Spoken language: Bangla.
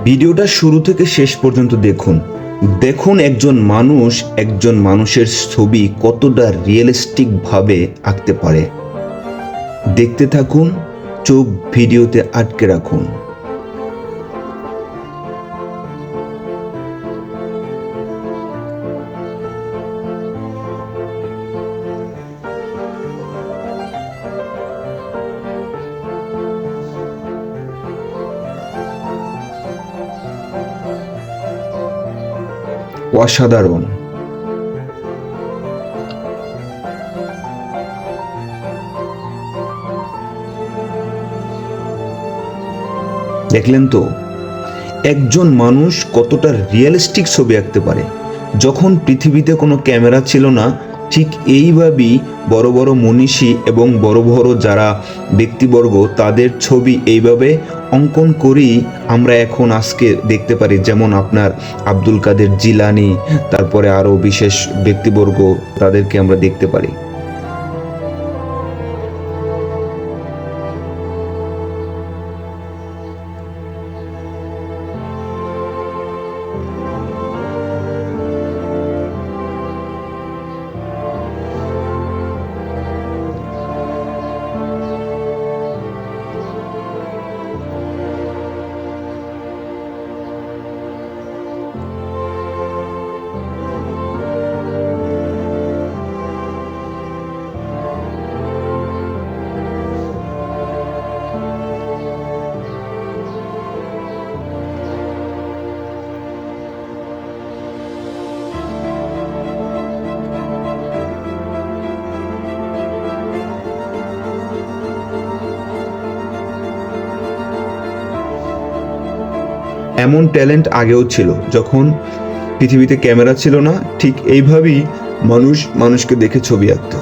ভিডিওটা শুরু থেকে শেষ পর্যন্ত দেখুন। দেখুন একজন মানুষের ছবি কতটা রিয়েলিস্টিকভাবে আঁকতে পারে। দেখতে থাকুন, চোখ ভিডিওতে আটকে রাখুন। অসাধারণ। দেখলেন তো একজন মানুষ কতটা রিয়েলিস্টিক ছবি আঁকতে পারে। যখন পৃথিবীতে কোনো ক্যামেরা ছিল না, ঠিক এইভাবেই বড় বড় মনীষী এবং বড় বড় যারা ব্যক্তিবর্গ তাদের ছবি এইভাবে অঙ্কন করেই আমরা এখন আজকে দেখতে পারি। যেমন আপনার আব্দুল কাদের জিলানি, তারপরে আরও বিশেষ ব্যক্তিবর্গ, তাদেরকে আমরা দেখতে পারি। এমন ট্যালেন্ট আগেও ছিল, যখন পৃথিবীতে ক্যামেরা ছিল না, ঠিক এইভাবেই মানুষকে দেখে ছবি আঁকতো।